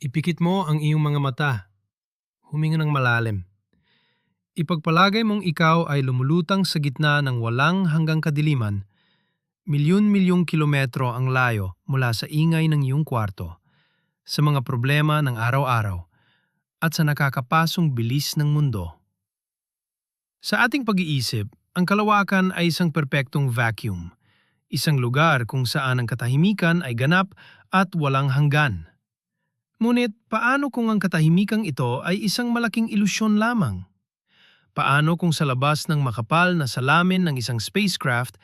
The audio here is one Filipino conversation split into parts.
Ipikit mo ang iyong mga mata. Huminga ng malalim. Ipagpalagay mong ikaw ay lumulutang sa gitna ng walang hanggang kadiliman. Milyon-milyong kilometro ang layo mula sa ingay ng iyong kwarto, sa mga problema ng araw-araw, at sa nakakapasong bilis ng mundo. Sa ating pag-iisip, ang kalawakan ay isang perpektong vacuum, isang lugar kung saan ang katahimikan ay ganap at walang hanggan. Ngunit paano kung ang katahimikang ito ay isang malaking ilusyon lamang? Paano kung sa labas ng makapal na salamin ng isang spacecraft,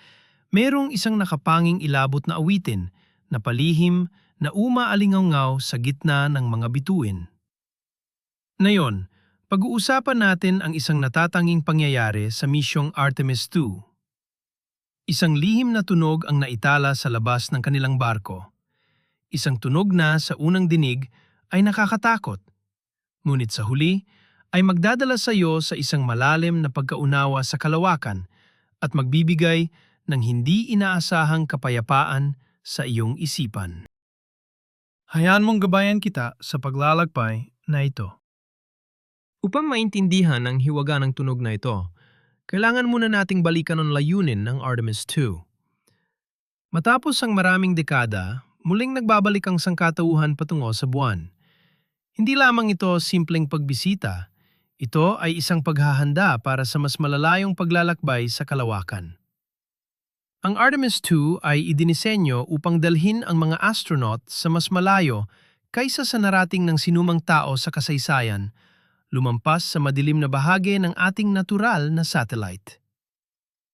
merong isang nakapanging ilabot na awitin na palihim na umaalingaw sa gitna ng mga bituin? Ngayon, pag-uusapan natin ang isang natatanging pangyayari sa misyong Artemis II. Isang lihim na tunog ang naitala sa labas ng kanilang barko. Isang tunog na sa unang dinig ay nakakatakot. Ngunit sa huli ay magdadala sa iyo sa isang malalim na pagkaunawa sa kalawakan at magbibigay ng hindi inaasahang kapayapaan sa iyong isipan. Hayaan mong gabayan kita sa paglalakbay na ito. Upang maintindihan ang hiwaga ng tunog na ito, kailangan muna nating balikan ang layunin ng Artemis II. Matapos ang maraming dekada, muling nagbabalik ang sangkatauhan patungo sa buwan. Hindi lamang ito simpleng pagbisita, ito ay isang paghahanda para sa mas malalayong paglalakbay sa kalawakan. Ang Artemis II ay idinisenyo upang dalhin ang mga astronaut sa mas malayo kaysa sa narating ng sinumang tao sa kasaysayan, lumampas sa madilim na bahagi ng ating natural na satellite.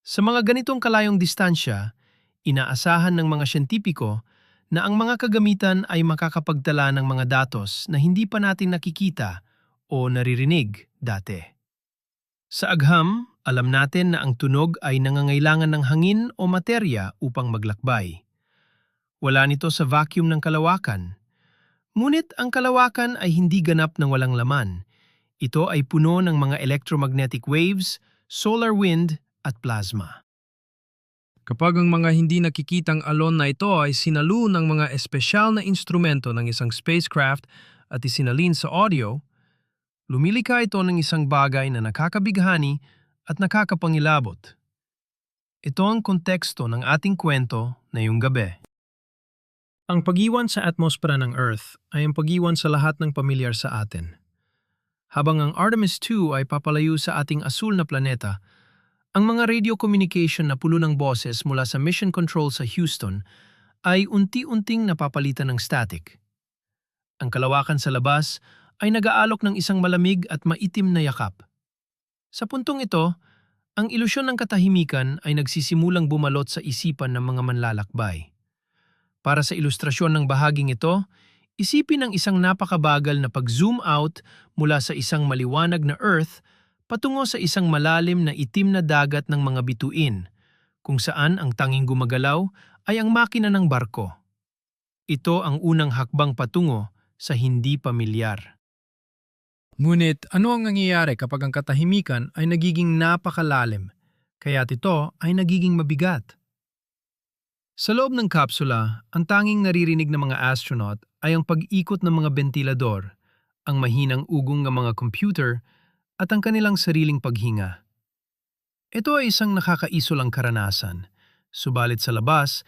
Sa mga ganitong kalayong distansya, inaasahan ng mga siyentipiko na ang mga kagamitan ay makakapagdala ng mga datos na hindi pa natin nakikita o naririnig dati. Sa agham, alam natin na ang tunog ay nangangailangan ng hangin o materya upang maglakbay. Wala nito sa vacuum ng kalawakan. Ngunit ang kalawakan ay hindi ganap ng walang laman. Ito ay puno ng mga electromagnetic waves, solar wind at plasma. Kapag ang mga hindi nakikitang alon na ito ay sinalo ng mga espesyal na instrumento ng isang spacecraft at isinalin sa audio, lumilika ito ng isang bagay na nakakabighani at nakakapangilabot. Ito ang konteksto ng ating kwento ngayong gabi. Ang pag-iwan sa atmosphere ng Earth ay ang pag-iwan sa lahat ng pamilyar sa atin. Habang ang Artemis II ay papalayo sa ating asul na planeta, ang mga radio communication na puno ng boses mula sa mission control sa Houston ay unti-unting napapalitan ng static. Ang kalawakan sa labas ay nag-aalok ng isang malamig at maitim na yakap. Sa puntong ito, ang ilusyon ng katahimikan ay nagsisimulang bumalot sa isipan ng mga manlalakbay. Para sa ilustrasyon ng bahaging ito, isipin ang isang napakabagal na pag-zoom out mula sa isang maliwanag na Earth patungo sa isang malalim na itim na dagat ng mga bituin, kung saan ang tanging gumagalaw ay ang makina ng barko. Ito ang unang hakbang patungo sa hindi pamilyar. Ngunit ano ang nangyayari kapag ang katahimikan ay nagiging napakalalim, kaya't ito ay nagiging mabigat? Sa loob ng kapsula, ang tanging naririnig ng mga astronaut ay ang pag-ikot ng mga bentilador, ang mahinang ugong ng mga computer, at ang kanilang sariling paghinga. Ito ay isang nakakaisolang karanasan, subalit sa labas,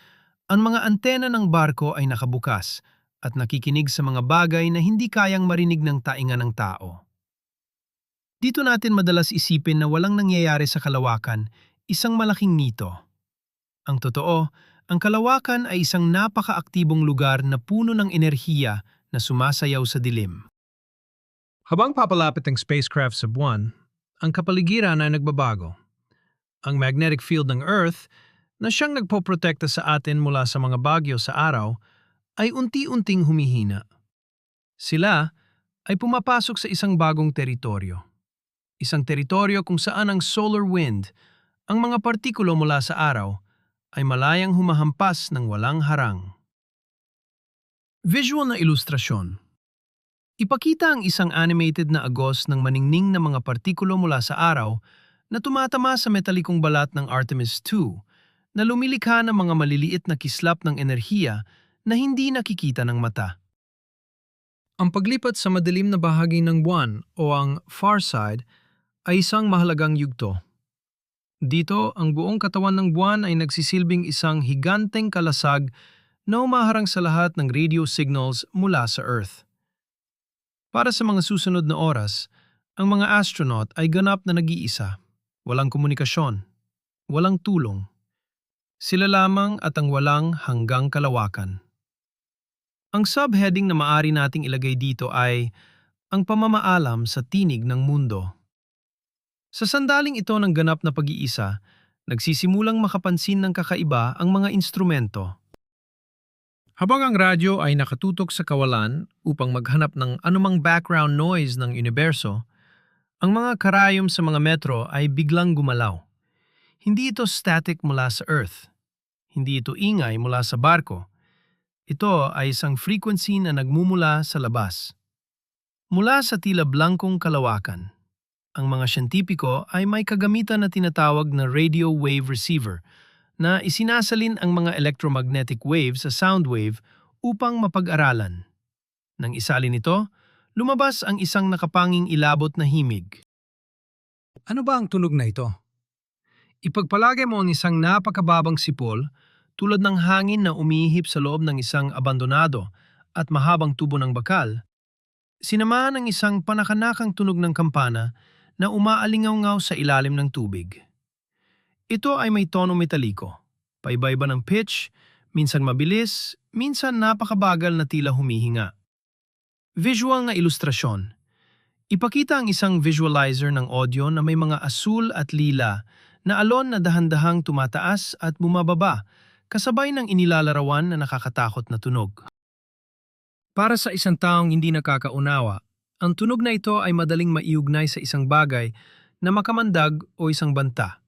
ang mga antena ng barko ay nakabukas at nakikinig sa mga bagay na hindi kayang marinig ng tainga ng tao. Dito natin madalas isipin na walang nangyayari sa kalawakan, isang malaking mito. Ang totoo, ang kalawakan ay isang napakaaktibong lugar na puno ng enerhiya na sumasayaw sa dilim. Habang papalapit ang spacecraft sa buwan, ang kapaligiran ay nagbabago. Ang magnetic field ng Earth, na siyang nagpoprotekta sa atin mula sa mga bagyo sa araw, ay unti-unting humihina. Sila ay pumapasok sa isang bagong teritoryo. Isang teritoryo kung saan ang solar wind, ang mga partikulo mula sa araw, ay malayang humahampas ng walang harang. Visual na ilustrasyon. Ipakita ang isang animated na agos ng maningning na mga partikulo mula sa araw na tumatama sa metalikong balat ng Artemis II na lumilikha ng mga maliliit na kislap ng enerhiya na hindi nakikita ng mata. Ang paglipat sa madilim na bahagi ng buwan o ang far side ay isang mahalagang yugto. Dito, ang buong katawan ng buwan ay nagsisilbing isang higanteng kalasag na umaharang sa lahat ng radio signals mula sa Earth. Para sa mga susunod na oras, ang mga astronaut ay ganap na nag-iisa, walang komunikasyon, walang tulong. Sila lamang at ang walang hanggang kalawakan. Ang subheading na maari nating ilagay dito ay ang pamamaalam sa tinig ng mundo. Sa sandaling ito ng ganap na pag-iisa, nagsisimulang makapansin ng kakaiba ang mga instrumento. Habang ang radyo ay nakatutok sa kawalan upang maghanap ng anumang background noise ng universo, ang mga karayom sa mga metro ay biglang gumalaw. Hindi ito static mula sa Earth. Hindi ito ingay mula sa barko. Ito ay isang frequency na nagmumula sa labas. Mula sa tila blankong kalawakan. Ang mga siyentipiko ay may kagamitan na tinatawag na radio wave receiver na isinasalin ang mga electromagnetic waves sa sound wave upang mapag-aralan. Nang isalin ito, lumabas ang isang nakapanging ilabot na himig. Ano ba ang tunog na ito? Ipagpalagay mo ang isang napakababang sipol tulad ng hangin na umihip sa loob ng isang abandonado at mahabang tubo ng bakal, sinamahan ng isang panakanakang tunog ng kampana na umaalingaw-ngaw sa ilalim ng tubig. Ito ay may tono metaliko, paiba-iba ng pitch, minsan mabilis, minsan napakabagal na tila humihinga. Visual na ilustrasyon. Ipakita ang isang visualizer ng audio na may mga asul at lila na alon na dahan-dahang tumataas at bumababa, kasabay ng inilalarawan na nakakatakot na tunog. Para sa isang taong hindi nakakaunawa, ang tunog na ito ay madaling maiugnay sa isang bagay na makamandag o isang banta.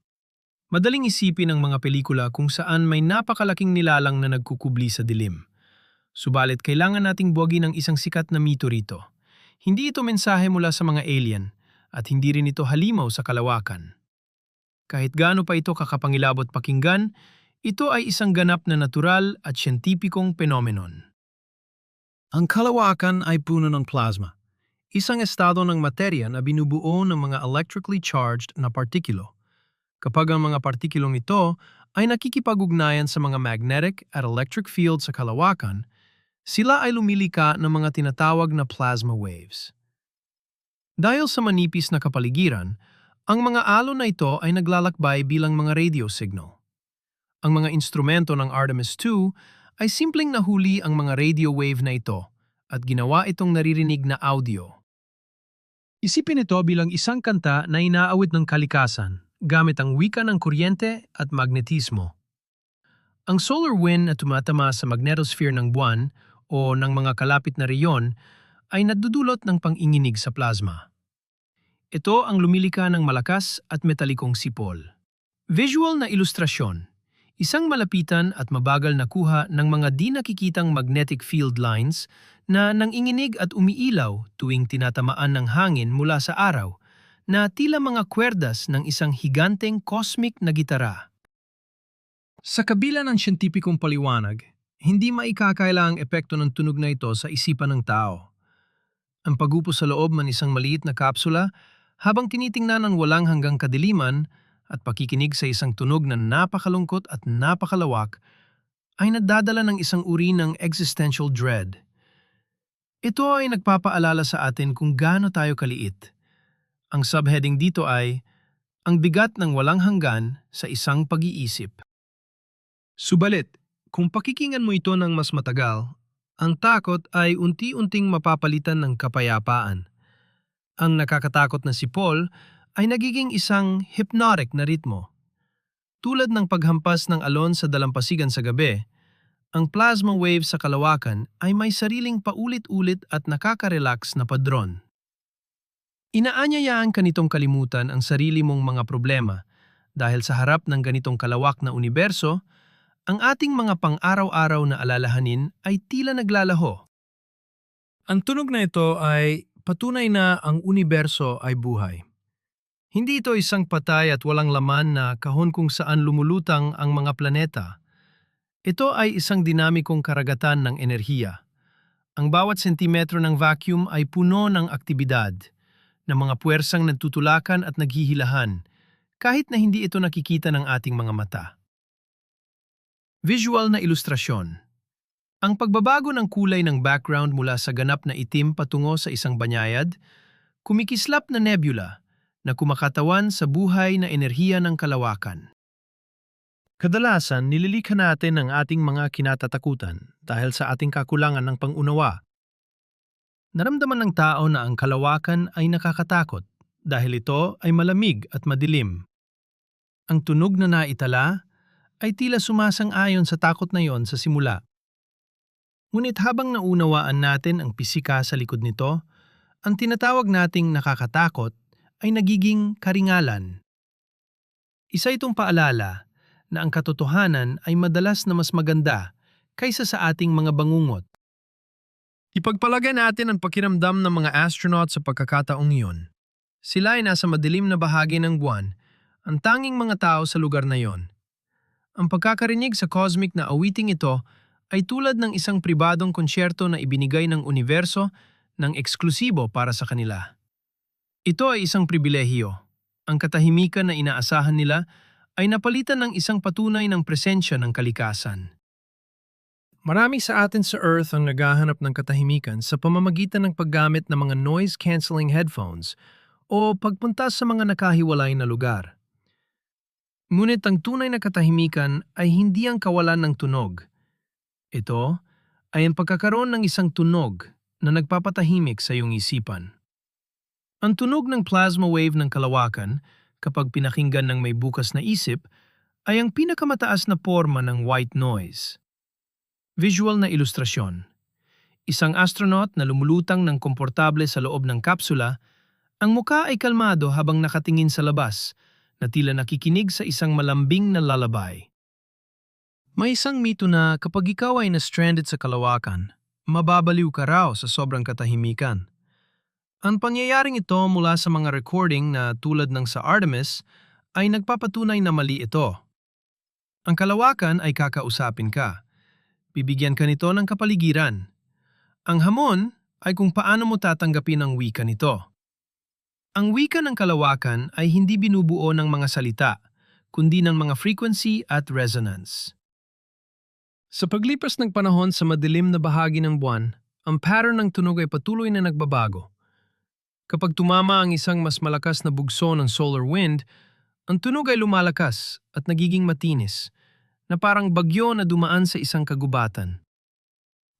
Madaling isipin ang mga pelikula kung saan may napakalaking nilalang na nagkukubli sa dilim. Subalit kailangan nating buwagin ang isang sikat na mito rito. Hindi ito mensahe mula sa mga alien at hindi rin ito halimaw sa kalawakan. Kahit gaano pa ito kakapangilabot pakinggan, ito ay isang ganap na natural at siyentipikong phenomenon. Ang kalawakan ay puno ng plasma, isang estado ng materya na binubuo ng mga electrically charged na partikulo. Kapag ang mga partikulong ito ay nakikipag-ugnayan sa mga magnetic at electric field sa kalawakan, sila ay lumilika ng mga tinatawag na plasma waves. Dahil sa manipis na kapaligiran, ang mga alon na ito ay naglalakbay bilang mga radio signal. Ang mga instrumento ng Artemis II ay simpleng nahuli ang mga radio wave na ito at ginawa itong naririnig na audio. Isipin ito bilang isang kanta na inaawit ng kalikasan gamit ang wika ng kuryente at magnetismo. Ang solar wind na tumatama sa magnetosphere ng buwan o ng mga kalapit na reyon ay nadudulot ng panginginig sa plasma. Ito ang lumilika ng malakas at metalikong sipol. Visual na ilustrasyon. Isang malapitan at mabagal na kuha ng mga di nakikitang magnetic field lines na nanginginig at umiilaw tuwing tinatamaan ng hangin mula sa araw na tila mga kwerdas ng isang higanteng cosmic na gitara. Sa kabila ng siyentipikong paliwanag, hindi maikakaila ang epekto ng tunog na ito sa isipan ng tao. Ang pagupo sa loob ng isang maliit na kapsula habang tinitingnan ang walang hanggang kadiliman at pakikinig sa isang tunog na napakalungkot at napakalawak ay nagdadala ng isang uri ng existential dread. Ito ay nagpapaalala sa atin kung gaano tayo kaliit. Ang subheading dito ay ang bigat ng walang hanggan sa isang pag-iisip. Subalit, kung pakikingan mo ito ng mas matagal, ang takot ay unti-unting mapapalitan ng kapayapaan. Ang nakakatakot na sipol ay nagiging isang hypnotic na ritmo. Tulad ng paghampas ng alon sa dalampasigan sa gabi, ang plasma wave sa kalawakan ay may sariling paulit-ulit at nakaka-relax na padron. Inaanyayaan ka nitong kalimutan ang sarili mong mga problema dahil sa harap ng ganitong kalawak na universo, ang ating mga pang-araw-araw na alalahanin ay tila naglalaho. Ang tunog na ito ay patunay na ang universo ay buhay. Hindi ito isang patay at walang laman na kahon kung saan lumulutang ang mga planeta. Ito ay isang dinamikong karagatan ng enerhiya. Ang bawat sentimetro ng vacuum ay puno ng aktibidad, ng mga puwersang nagtutulakan at naghihilahan, kahit na hindi ito nakikita ng ating mga mata. Visual na ilustrasyon. Ang pagbabago ng kulay ng background mula sa ganap na itim patungo sa isang banyayad, kumikislap na nebula na kumakatawan sa buhay na enerhiya ng kalawakan. Kadalasan, nililikha natin ang ating mga kinatatakutan dahil sa ating kakulangan ng pangunawa. Naramdaman ng tao na ang kalawakan ay nakakatakot dahil ito ay malamig at madilim. Ang tunog na naitala ay tila sumasang-ayon sa takot na yon sa simula. Ngunit habang naunawaan natin ang pisika sa likod nito, ang tinatawag nating nakakatakot ay nagiging karingalan. Isa itong paalala na ang katotohanan ay madalas na mas maganda kaysa sa ating mga bangungot. Ipagpalagay natin ang pakiramdam ng mga astronaut sa pagkakataong iyon. Sila ay nasa madilim na bahagi ng buwan, ang tanging mga tao sa lugar na iyon. Ang pagkakarinig sa cosmic na awiting ito ay tulad ng isang pribadong konsyerto na ibinigay ng universo ng eksklusibo para sa kanila. Ito ay isang pribilehiyo. Ang katahimikan na inaasahan nila ay napalitan ng isang patunay ng presensya ng kalikasan. Marami sa atin sa Earth ang naghahanap ng katahimikan sa pamamagitan ng paggamit ng mga noise-canceling headphones o pagpunta sa mga nakahiwalay na lugar. Ngunit ang tunay na katahimikan ay hindi ang kawalan ng tunog. Ito ay ang pagkakaroon ng isang tunog na nagpapatahimik sa iyong isipan. Ang tunog ng plasma wave ng kalawakan, kapag pinakinggan ng may bukas na isip, ay ang pinakamataas na forma ng white noise. Visual na ilustrasyon. Isang astronaut na lumulutang ng komportable sa loob ng kapsula, ang muka ay kalmado habang nakatingin sa labas, na tila nakikinig sa isang malambing na lalabay. May isang mito na kapag ikaw ay na-stranded sa kalawakan, mababaliw ka raw sa sobrang katahimikan. Ang pangyayaring ito mula sa mga recording na tulad ng sa Artemis ay nagpapatunay na mali ito. Ang kalawakan ay kakausapin ka. Bibigyan ka nito ng kapaligiran. Ang hamon ay kung paano mo tatanggapin ang wika nito. Ang wika ng kalawakan ay hindi binubuo ng mga salita, kundi ng mga frequency at resonance. Sa paglipas ng panahon sa madilim na bahagi ng buwan, ang pattern ng tunog ay patuloy na nagbabago. Kapag tumama ang isang mas malakas na bugso ng solar wind, ang tunog ay lumalakas at nagiging matinis, na parang bagyo na dumaan sa isang kagubatan.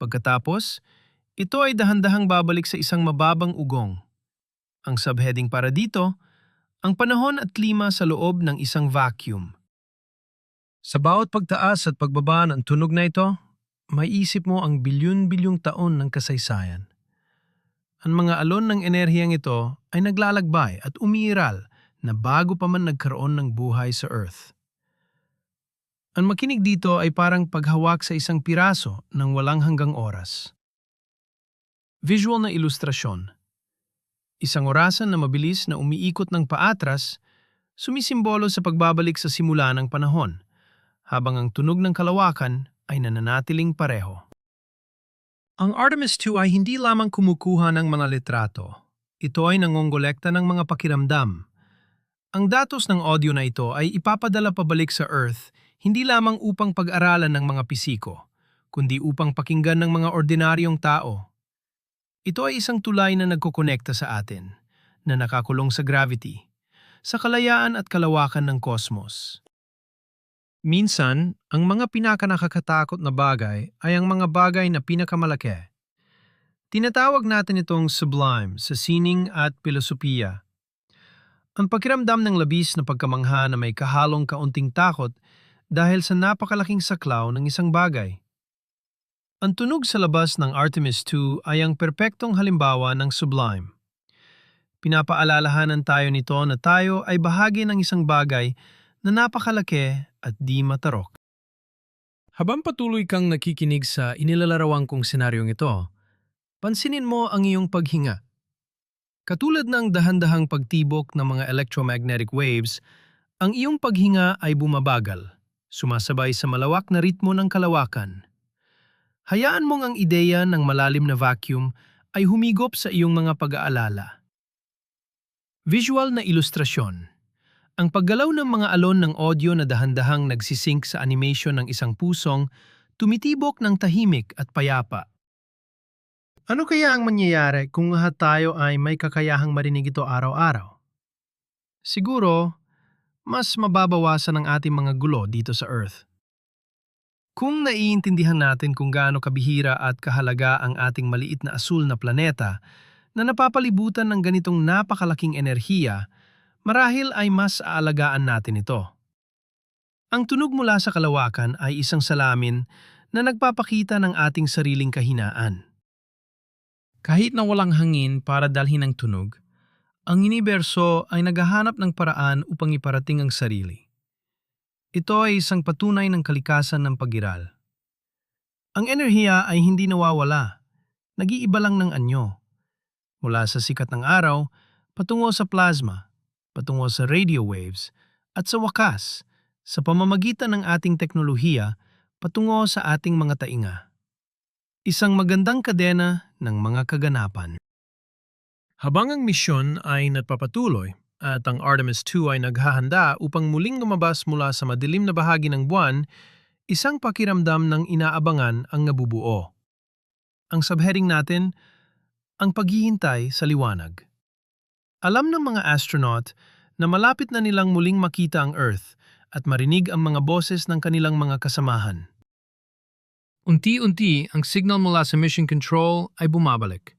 Pagkatapos, ito ay dahan-dahang babalik sa isang mababang ugong. Ang subheading para dito, ang panahon at klima sa loob ng isang vacuum. Sa bawat pagtaas at pagbaba ng tunog na ito, may isip mo ang bilyon-bilyong taon ng kasaysayan. Ang mga alon ng enerhiyang ito ay naglalagbay at umiiral na bago pa man nagkaroon ng buhay sa Earth. Ang makinig dito ay parang paghawak sa isang piraso ng walang hanggang oras. Visual na ilustrasyon. Isang orasan na mabilis na umiikot ng paatras, sumisimbolo sa pagbabalik sa simula ng panahon, habang ang tunog ng kalawakan ay nananatiling pareho. Ang Artemis 2 ay hindi lamang kumukuha ng mga litrato. Ito ay nangongolekta ng mga pakiramdam. Ang datos ng audio na ito ay ipapadala pabalik sa Earth hindi lamang upang pag-aralan ng mga pisiko, kundi upang pakinggan ng mga ordinaryong tao. Ito ay isang tulay na nagkokonekta sa atin, na nakakulong sa gravity, sa kalayaan at kalawakan ng kosmos. Minsan, ang mga pinakanakakatakot na bagay ay ang mga bagay na pinakamalaki. Tinatawag natin itong sublime sa sining at pilosopiya. Ang pakiramdam ng labis na pagkamangha na may kahalong kaunting takot dahil sa napakalaking saklaw ng isang bagay. Ang tunog sa labas ng Artemis 2 ay ang perpektong halimbawa ng sublime. Pinapaalalahanan tayo nito na tayo ay bahagi ng isang bagay na napakalaki at di matarok. Habang patuloy kang nakikinig sa inilalarawan kong senaryong ito, pansinin mo ang iyong paghinga. Katulad ng dahan-dahang pagtibok ng mga electromagnetic waves, ang iyong paghinga ay bumabagal, sumasabay sa malawak na ritmo ng kalawakan. Hayaan mong ang ideya ng malalim na vacuum ay humigop sa iyong mga pag-aalala. Visual na ilustrasyon. Ang paggalaw ng mga alon ng audio na dahan-dahang nagsisync sa animation ng isang pusong tumitibok ng tahimik at payapa. Ano kaya ang mangyayari kung lahat tayo ay may kakayahang marinig ito araw-araw? Siguro, mas mababawasan ang ating mga gulo dito sa Earth. Kung naiintindihan natin kung gaano kabihira at kahalaga ang ating maliit na asul na planeta na napapalibutan ng ganitong napakalaking enerhiya, marahil ay mas aalagaan natin ito. Ang tunog mula sa kalawakan ay isang salamin na nagpapakita ng ating sariling kahinaan. Kahit na walang hangin para dalhin ang tunog, ang universo ay naghahanap ng paraan upang iparating ang sarili. Ito ay isang patunay ng kalikasan ng pag-iral. Ang enerhiya ay hindi nawawala, nag-iiba lang ng anyo. Mula sa sikat ng araw, patungo sa plasma, patungo sa radio waves, at sa wakas, sa pamamagitan ng ating teknolohiya, patungo sa ating mga tainga. Isang magandang kadena ng mga kaganapan. Habang ang misyon ay nagpapatuloy at ang Artemis 2 ay naghahanda upang muling lumabas mula sa madilim na bahagi ng buwan, isang pakiramdam ng inaabangan ang nabubuo. Ang subheading natin, ang paghihintay sa liwanag. Alam ng mga astronaut na malapit na nilang muling makita ang Earth at marinig ang mga boses ng kanilang mga kasamahan. Unti-unti, ang signal mula sa mission control ay bumabalik.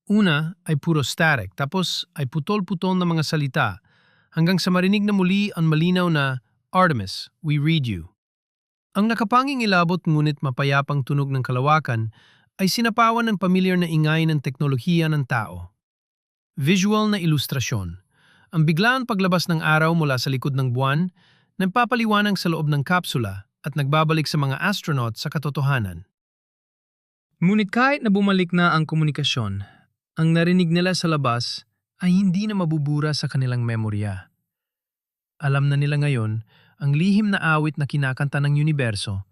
Una ay puro static, tapos ay putol-putol na mga salita, hanggang sa marinig na muli ang malinaw na, "Artemis, we read you." Ang nakapanging ilabot ngunit mapayapang tunog ng kalawakan ay sinapawan ng pamilyar na ingay ng teknolohiya ng tao. Visual na ilustrasyon. Ang biglaan paglabas ng araw mula sa likod ng buwan, nagpapaliwanag sa loob ng kapsula at nagbabalik sa mga astronaut sa katotohanan. Ngunit kahit na bumalik na ang komunikasyon, ang narinig nila sa labas ay hindi na mabubura sa kanilang memorya. Alam na nila ngayon ang lihim na awit na kinakanta ng universo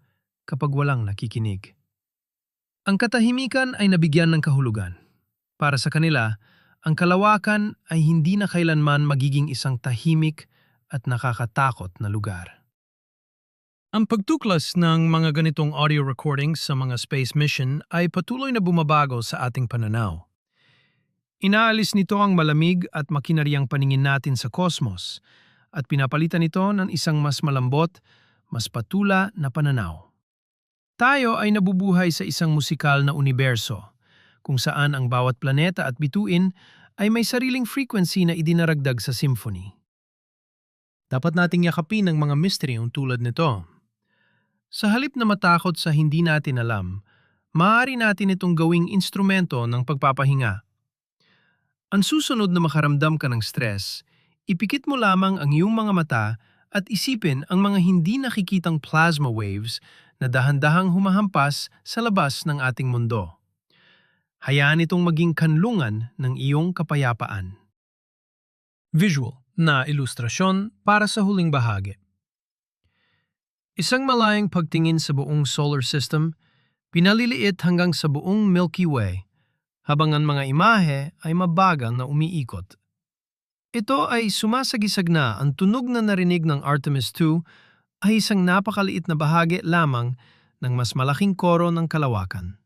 kapag walang nakikinig. Ang katahimikan ay nabigyan ng kahulugan. Para sa kanila, ang kalawakan ay hindi na kailanman magiging isang tahimik at nakakatakot na lugar. Ang pagtuklas ng mga ganitong audio recordings sa mga space mission ay patuloy na bumabago sa ating pananaw. Inaalis nito ang malamig at makinaryang paningin natin sa kosmos at pinapalitan ito ng isang mas malambot, mas patula na pananaw. Tayo ay nabubuhay sa isang musikal na universo kung saan ang bawat planeta at bituin ay may sariling frequency na idinaragdag sa symphony. Dapat nating yakapin ang mga misteryong tulad nito. Sa halip na matakot sa hindi natin alam, maaari natin itong gawing instrumento ng pagpapahinga. Ang susunod na makaramdam ka ng stress, ipikit mo lamang ang iyong mga mata at isipin ang mga hindi nakikitang plasma waves na dahan-dahang humahampas sa labas ng ating mundo. Hayaan itong maging kanlungan ng iyong kapayapaan. Visual na ilustrasyon para sa huling bahagi. Isang malayang pagtingin sa buong solar system, pinaliliit hanggang sa buong Milky Way, habang ang mga imahe ay mabagal na umiikot. Ito ay sumasagisag na ang tunog na narinig ng Artemis 2 ay isang napakaliit na bahagi lamang ng mas malaking koro ng kalawakan.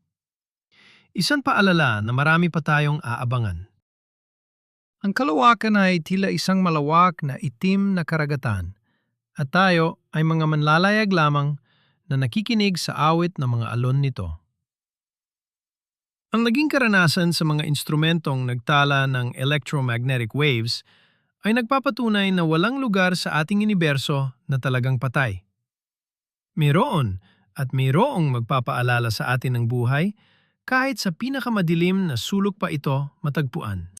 Isang paalala na marami pa tayong aabangan. Ang kalawakan ay tila isang malawak na itim na karagatan at tayo ay mga manlalayag lamang na nakikinig sa awit ng mga alon nito. Ang naging karanasan sa mga instrumentong nagtala ng electromagnetic waves ay nagpapatunay na walang lugar sa ating universo na talagang patay. Mayroon at mayroong magpapaalala sa atin ng buhay kahit sa pinakamadilim na sulok pa ito matagpuan.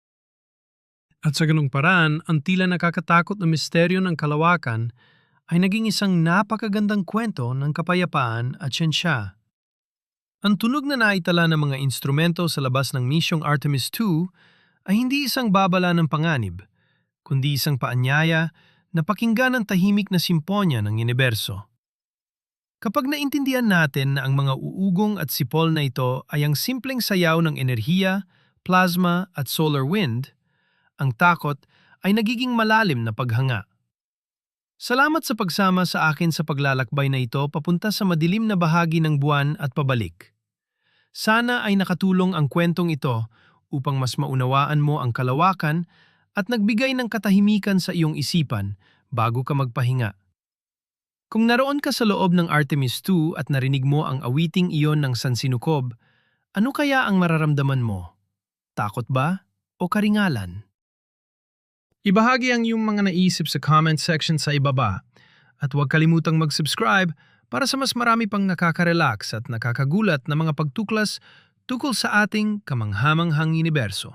At sa ganung paraan, ang tila nakakatakot na misteryo ng kalawakan ay naging isang napakagandang kwento ng kapayapaan at siyensya. Ang tunog na naitala ng mga instrumento sa labas ng misyong Artemis 2 ay hindi isang babala ng panganib, kundi isang paanyaya na pakinggan ang tahimik na simponya ng universo. Kapag naintindihan natin na ang mga uugong at sipol na ito ay ang simpleng sayaw ng enerhiya, plasma at solar wind, ang takot ay nagiging malalim na paghanga. Salamat sa pagsama sa akin sa paglalakbay na ito papunta sa madilim na bahagi ng buwan at pabalik. Sana ay nakatulong ang kwentong ito upang mas maunawaan mo ang kalawakan at nagbigay ng katahimikan sa iyong isipan bago ka magpahinga. Kung naroon ka sa loob ng Artemis 2 at narinig mo ang awiting iyon ng Sansinukob, ano kaya ang mararamdaman mo? Takot ba o karingalan? Ibahagi ang iyong mga naisip sa comment section sa ibaba at huwag kalimutang mag-subscribe para sa mas marami pang nakaka-relax at nakakagulat na mga pagtuklas tungkol sa ating kamanghamanghang universo.